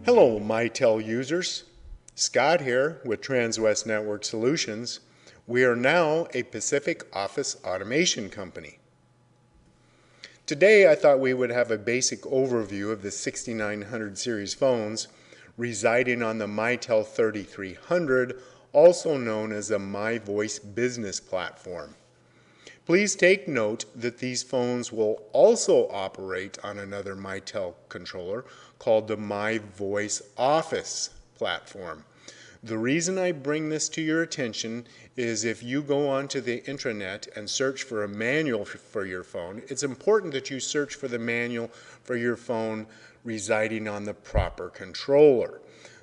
Hello, Mitel users. Scott here with Transwest Network Solutions. We are now a Pacific Office Automation company. Today I thought we would have a basic overview of the 6900 series phones residing on the Mitel 3300, also known as the MiVoice Business platform. Please take note that these phones will also operate on another Mitel controller called the MiVoice Office platform. The reason I bring this to your attention is if you go onto the intranet and search for a manual for your phone, it's important that you search for the manual for your phone residing on the proper controller.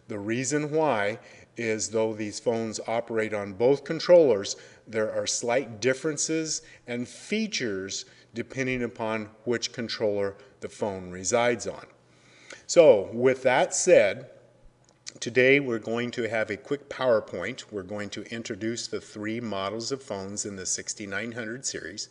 The reason why is though these phones operate on both controllers, there are slight differences and features depending upon which controller the phone resides on. So with that said, today we're going to have a quick PowerPoint. We're going to introduce the three models of phones in the 6900 series.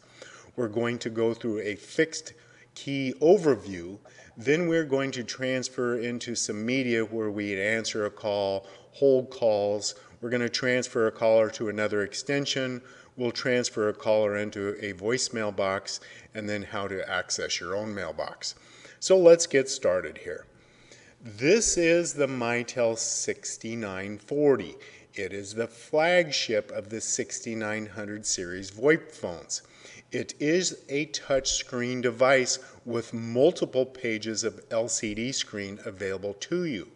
We're going to go through a fixed key overview. Then we're going to transfer into some media where we answer a call, hold calls. We're going to transfer a caller to another extension. We'll transfer a caller into a voicemail box, and then how to access your own mailbox. So let's get started here. This is the Mitel 6940. It is the flagship of the 6900 series VoIP phones. It is a touchscreen device with multiple pages of LCD screen available to you.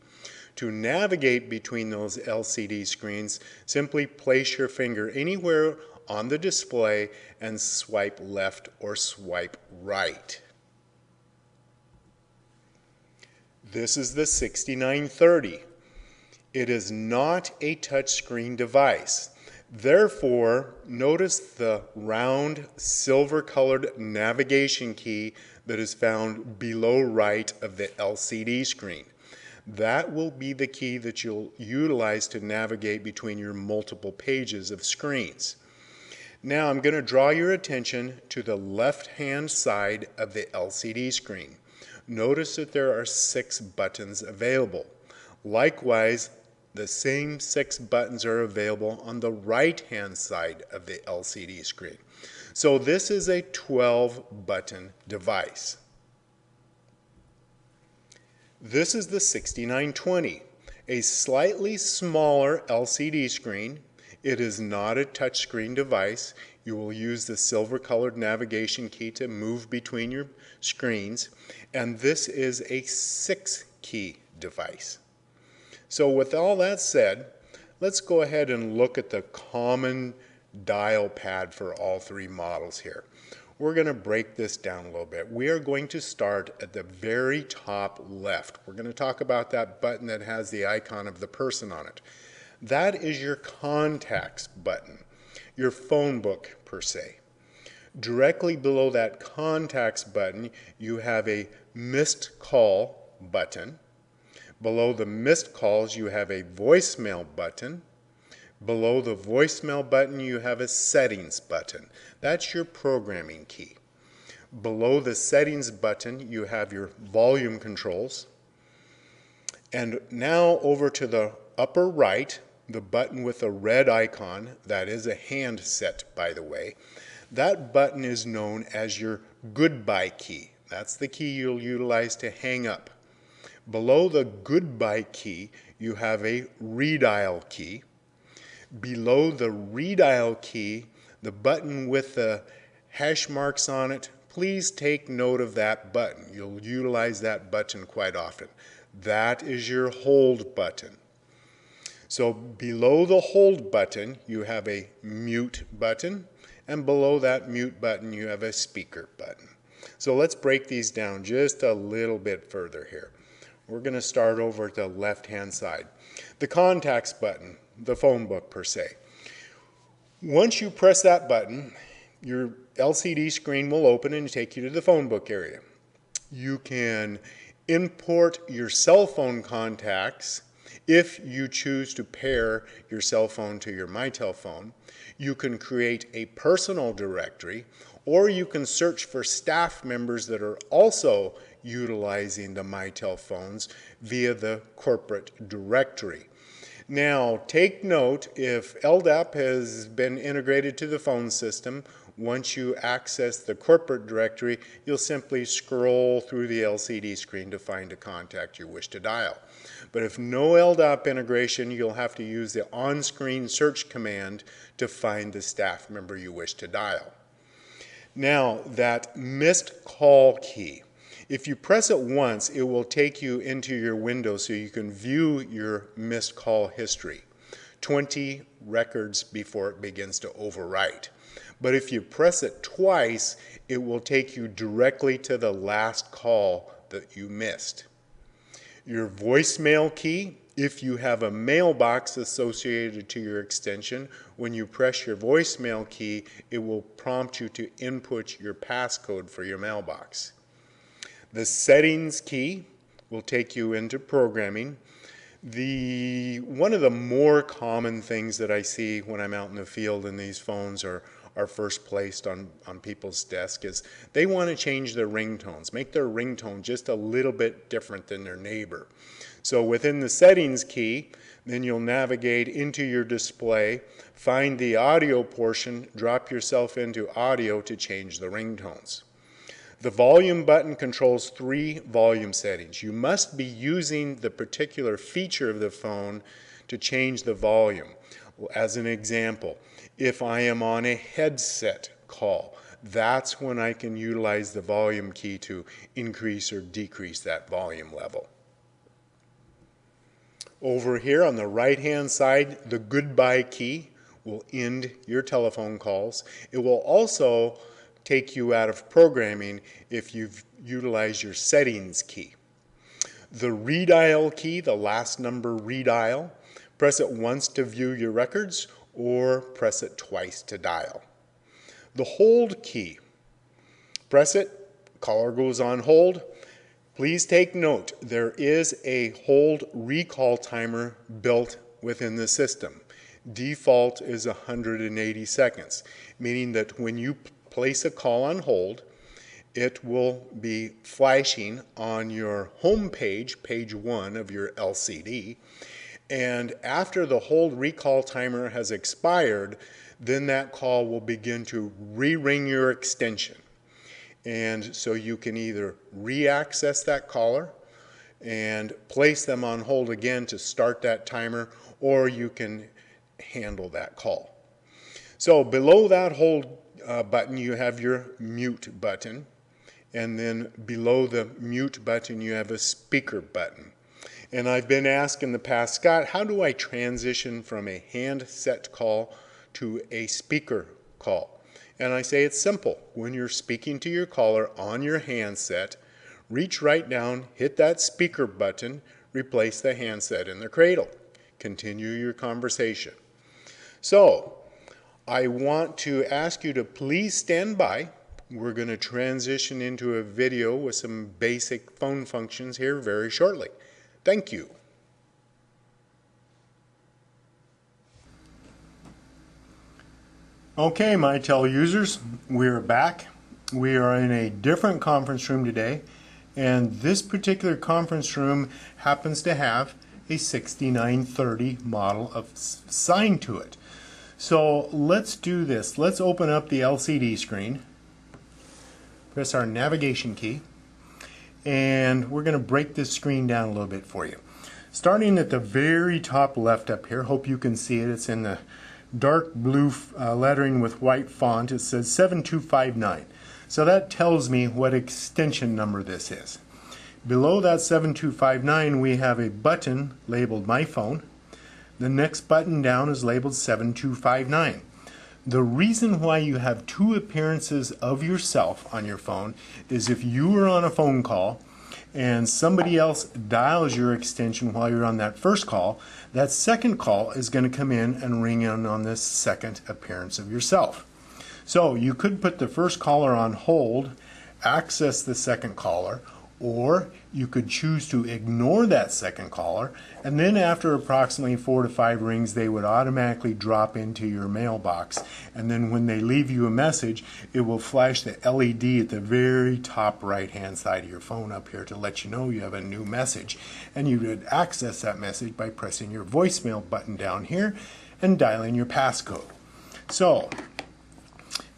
To navigate between those LCD screens, simply place your finger anywhere on the display and swipe left or swipe right. This is the 6930. It is not a touchscreen device. Therefore, notice the round silver-colored navigation key that is found below right of the LCD screen. That will be the key that you'll utilize to navigate between your multiple pages of screens. Now I'm going to draw your attention to the left-hand side of the LCD screen. Notice that there are 6 buttons available. Likewise, the same 6 buttons are available on the right-hand side of the LCD screen. So this is a 12-button device. This is the 6920, a slightly smaller LCD screen. It is not a touchscreen device. You will use the silver-colored navigation key to move between your screens, and this is a 6-key device. So with all that said, let's go ahead and look at the common dial pad for all 3 models here. We're going to break this down a little bit. We are going to start at the very top left. We're going to talk about that button that has the icon of the person on it. That is your contacts button, your phone book per se. Directly below that contacts button, you have a missed call button. Below the missed calls, you have a voicemail button. Below the voicemail button, you have a settings button. That's your programming key. Below the settings button, you have your volume controls. And now over to the upper right, the button with the red icon, that is a handset, by the way. That button is known as your goodbye key. That's the key you'll utilize to hang up. Below the goodbye key, you have a redial key. Below the redial key, the button with the hash marks on it, please take note of that button. You'll utilize that button quite often. That is your hold button. So below the hold button, you have a mute button, and below that mute button, you have a speaker button. So let's break these down just a little bit further here. We're going to start over at the left-hand side. The contacts button, the phone book per se. Once you press that button, your LCD screen will open and take you to the phone book area. You can import your cell phone contacts if you choose to pair your cell phone to your Mitel phone. You can create a personal directory, or you can search for staff members that are also utilizing the Mitel phones via the corporate directory. Now, take note, if LDAP has been integrated to the phone system, once you access the corporate directory, you'll simply scroll through the LCD screen to find a contact you wish to dial. But if no LDAP integration, you'll have to use the on-screen search command to find the staff member you wish to dial. Now, that missed call key. If you press it once, it will take you into your window so you can view your missed call history, 20 records before it begins to overwrite. But if you press it twice, it will take you directly to the last call that you missed. Your voicemail key, if you have a mailbox associated to your extension, when you press your voicemail key, it will prompt you to input your passcode for your mailbox. The settings key will take you into programming. One of the more common things that I see when I'm out in the field and these phones are first placed on people's desk is they want to change their ringtones, make their ringtone just a little bit different than their neighbor. So within the settings key, then you'll navigate into your display, find the audio portion, drop yourself into audio to change the ringtones. The volume button controls 3 volume settings. You must be using the particular feature of the phone to change the volume. As an example, if I am on a headset call, that's when I can utilize the volume key to increase or decrease that volume level. Over here on the right-hand side, the goodbye key will end your telephone calls. It will also take you out of programming if you've utilized your settings key. The redial key, the last number redial, press it once to view your records or press it twice to dial. The hold key, press it, caller goes on hold. Please take note, there is a hold recall timer built within the system. Default is 180 seconds, meaning that when you place a call on hold, it will be flashing on your home page, page 1 of your LCD, and after the hold recall timer has expired, then that call will begin to re-ring your extension. And so you can either re-access that caller and place them on hold again to start that timer, or you can handle that call. So below that hold button, you have your mute button, and then below the mute button, you have a speaker button. And I've been asked in the past, Scott, how do I transition from a handset call to a speaker call? And I say it's simple. When you're speaking to your caller on your handset, reach right down, hit that speaker button, replace the handset in the cradle. Continue your conversation. So, I want to ask you to please stand by. We're going to transition into a video with some basic phone functions here very shortly. Thank you. Okay, Mitel users, we're back. We are in a different conference room today, and this particular conference room happens to have a 6930 model assigned to it. So let's do this. Let's open up the LCD screen, press our navigation key, and we're going to break this screen down a little bit for you. Starting at the very top left up here, hope you can see it. It's in the dark blue lettering with white font. It says 7259. So that tells me what extension number this is. Below that 7259 we have a button labeled My Phone. The next button down is labeled 7259. The reason why you have 2 appearances of yourself on your phone is if you are on a phone call and somebody else dials your extension while you're on that first call, that second call is going to come in and ring in on this second appearance of yourself. So you could put the first caller on hold, access the second caller, Or you could choose to ignore that second caller, and then after approximately 4 to 5 rings, they would automatically drop into your mailbox. And then when they leave you a message, it will flash the LED at the very top right-hand side of your phone up here to let you know you have a new message. And you would access that message by pressing your voicemail button down here and dialing your passcode. So,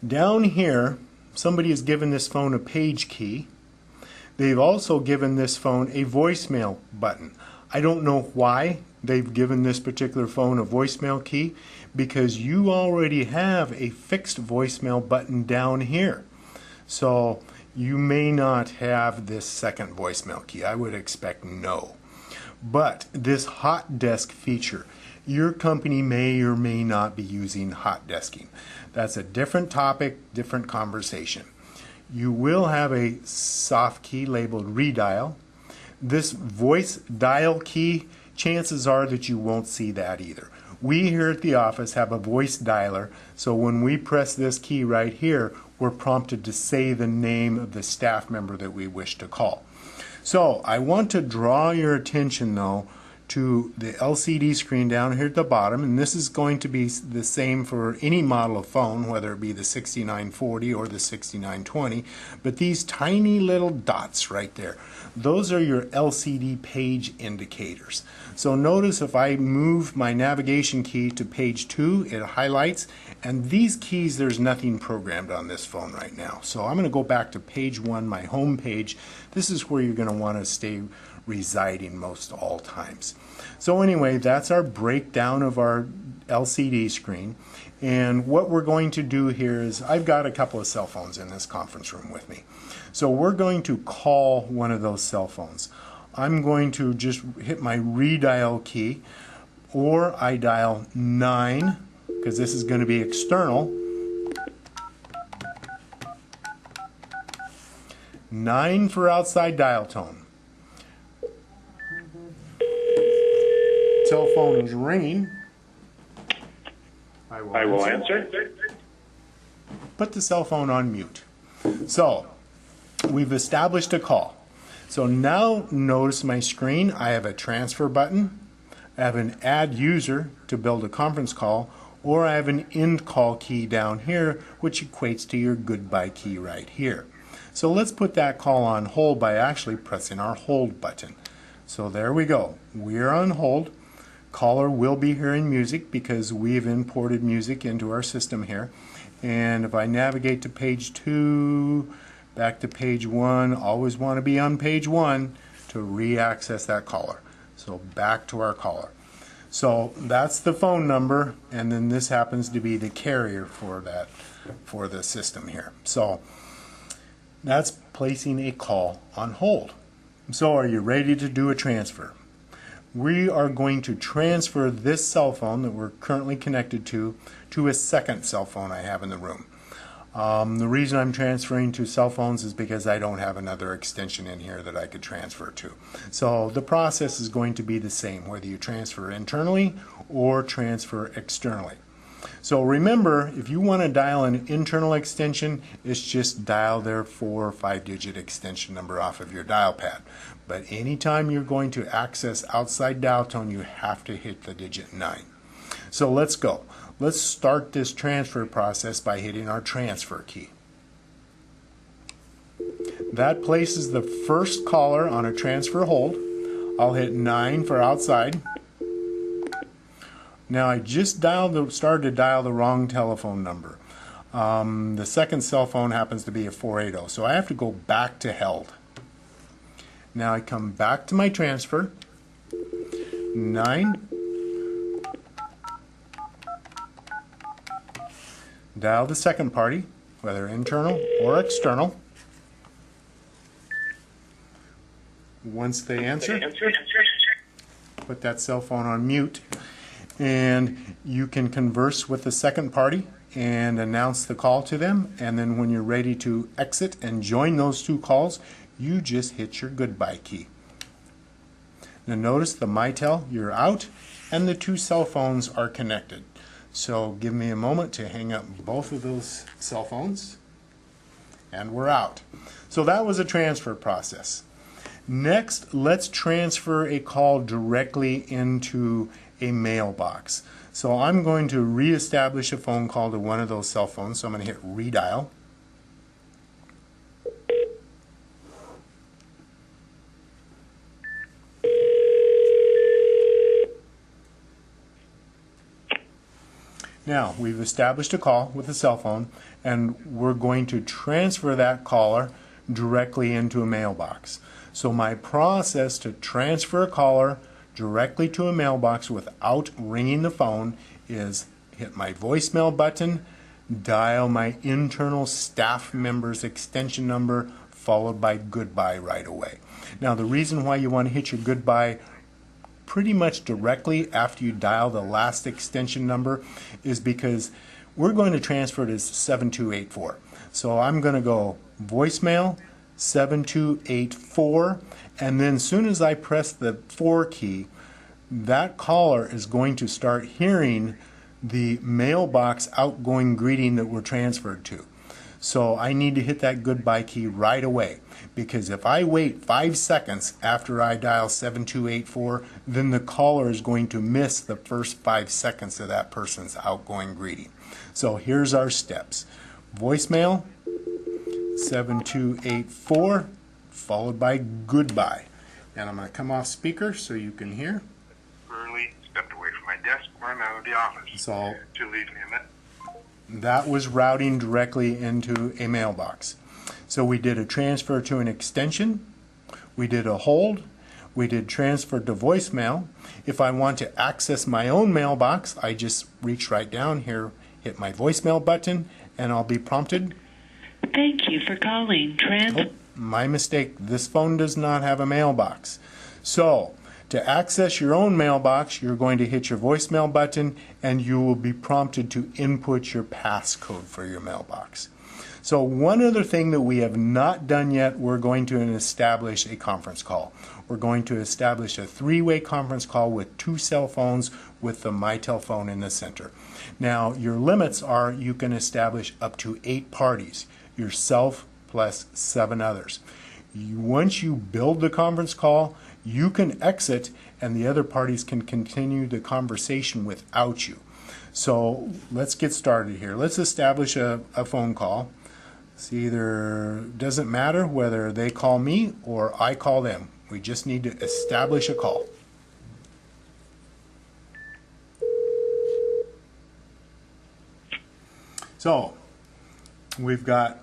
down here, somebody has given this phone a page key. They've also given this phone a voicemail button. I don't know why they've given this particular phone a voicemail key, because you already have a fixed voicemail button down here. So you may not have this second voicemail key. I would expect no. But this hot desk feature, your company may or may not be using hot desking. That's a different topic, different conversation. You will have a soft key labeled redial. This voice dial key, chances are that you won't see that either. We here at the office have a voice dialer, so when we press this key right here, we're prompted to say the name of the staff member that we wish to call. So I want to draw your attention though to the LCD screen down here at the bottom, and this is going to be the same for any model of phone, whether it be the 6940 or the 6920, but these tiny little dots right there, those are your LCD page indicators. So notice if I move my navigation key to page 2, it highlights, and these keys, there's nothing programmed on this phone right now. So I'm going to go back to page 1, my home page. This is where you're going to want to stay residing most all times. So anyway, that's our breakdown of our LCD screen, and what we're going to do here is I've got a couple of cell phones in this conference room with me. So we're going to call one of those cell phones. I'm going to just hit my redial key, or I dial 9 because this is going to be external. 9 for outside dial tone. Cell phone is ringing. I will answer. Put the cell phone on mute. So we've established a call. So now notice my screen. I have a transfer button. I have an add user to build a conference call, or I have an end call key down here, which equates to your goodbye key right here. So let's put that call on hold by actually pressing our hold button. So there we go. We're on hold. Caller will be hearing music because we've imported music into our system here. And if I navigate to page 2, back to page 1, always want to be on page 1 to re-access that caller. So back to our caller. So that's the phone number, and then this happens to be the carrier for the system here. So that's placing a call on hold. So are you ready to do a transfer? We are going to transfer this cell phone that we're currently connected to a second cell phone I have in the room. The reason I'm transferring to cell phones is because I don't have another extension in here that I could transfer to. So the process is going to be the same, whether you transfer internally or transfer externally. So remember, if you want to dial an internal extension, it's just dial their 4 or 5-digit extension number off of your dial pad. But anytime you're going to access outside dial tone, you have to hit the digit 9. So let's go. Let's start this transfer process by hitting our transfer key. That places the first caller on a transfer hold. I'll hit 9 for outside. Now I just started to dial the wrong telephone number. The second cell phone happens to be a 480, so I have to go back to held. Now I come back to my transfer. 9. Dial the second party, whether internal or external. Once they answer, put that cell phone on mute, and you can converse with the second party and announce the call to them, and then when you're ready to exit and join those two calls, you just hit your goodbye key. Now notice the Mitel, you're out, and the two cell phones are connected. So give me a moment to hang up both of those cell phones, and we're out. So that was a transfer process. Next, let's transfer a call directly into a mailbox. So I'm going to reestablish a phone call to one of those cell phones. So I'm going to hit redial. Now, we've established a call with a cell phone, and we're going to transfer that caller directly into a mailbox. So my process to transfer a caller directly to a mailbox without ringing the phone is hit my voicemail button, dial my internal staff member's extension number, followed by goodbye right away. Now, the reason why you want to hit your goodbye pretty much directly after you dial the last extension number is because we're going to transfer to 7284. So I'm going to go voicemail 7284, and then as soon as I press the 4 key, that caller is going to start hearing the mailbox outgoing greeting that we're transferred to. So I need to hit that goodbye key right away, because if I wait 5 seconds after I dial 7284, then the caller is going to miss the first 5 seconds of that person's outgoing greeting. So here's our steps. Voicemail 7284 followed by goodbye. And I'm going to come off speaker so you can hear. Early stepped away from my desk when I'm out of the office So to leave him at. that was routing directly into a mailbox. So we did a transfer to an extension, we did a hold, we did transfer to voicemail. If I want to access my own mailbox, I just reach right down here, hit my voicemail button, and I'll be prompted. Thank you for calling Oh, my mistake. This phone does not have a mailbox. So, to access your own mailbox, you're going to hit your voicemail button, and you will be prompted to input your passcode for your mailbox. So one other thing that we have not done yet, we're going to establish a conference call. We're going to establish a 3-way conference call with 2 cell phones with the Mitel phone in the center. Now, your limits are you can establish up to 8 parties, yourself plus 7 others. Once you build the conference call, you can exit and the other parties can continue the conversation without you. So let's get started here. Let's establish a phone call. It's either, doesn't matter whether they call me or I call them. We just need to establish a call. So we've got,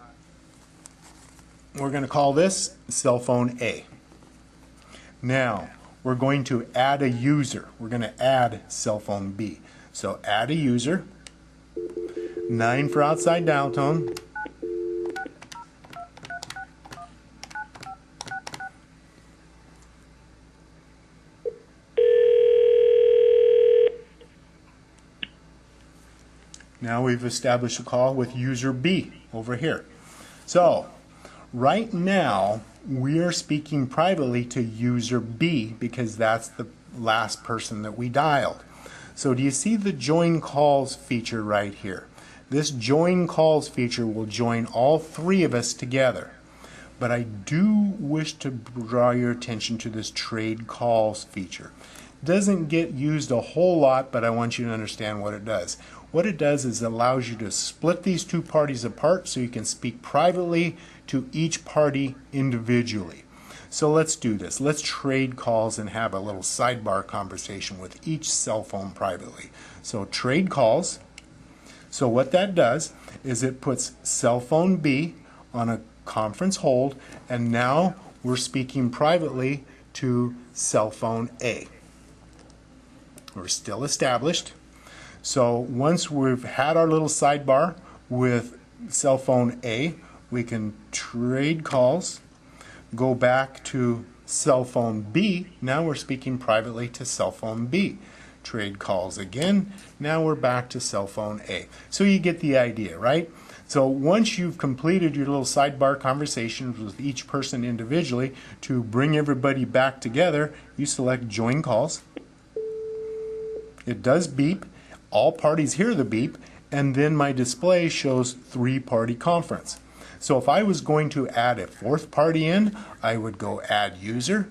we're going to call this cell phone A. Now we're going to add a user. We're going to add cell phone B. So add a user, 9 for outside dial tone. Now we've established a call with user B over here. So right now we are speaking privately to user B because that's the last person that we dialed. So do you see the join calls feature right here? This join calls feature will join all 3 of us together. But I do wish to draw your attention to this trade calls feature. It doesn't get used a whole lot, but I want you to understand what it does. What it does is it allows you to split these 2 parties apart so you can speak privately to each party individually. So let's do this. Let's trade calls and have a little sidebar conversation with each cell phone privately. So trade calls. So what that does is it puts cell phone B on a conference hold, and now we're speaking privately to cell phone A. We're still established. So once we've had our little sidebar with cell phone A, we can trade calls, go back to cell phone B. Now we're speaking privately to cell phone B. Trade calls again. Now we're back to cell phone A. So you get the idea, right? So once you've completed your little sidebar conversations with each person individually, to bring everybody back together, you select join calls. It does beep. All parties hear the beep, and then my display shows 3-party conference. So if I was going to add a fourth party in, I would go add user,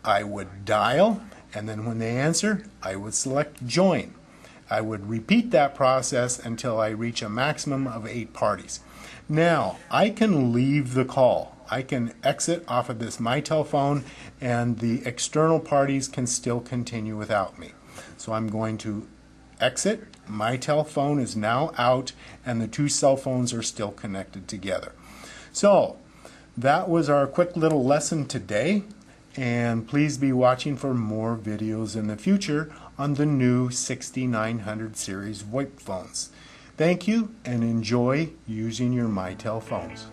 I would dial, and then when they answer, I would select join. I would repeat that process until I reach a maximum of 8 parties. Now, I can leave the call. I can exit off of this Mitel phone, and the external parties can still continue without me. So I'm going to exit. Mitel phone is now out, and the 2 cell phones are still connected together. So that was our quick little lesson today, and please be watching for more videos in the future on the new 6900 series VoIP phones. Thank you, and enjoy using your Mitel phones.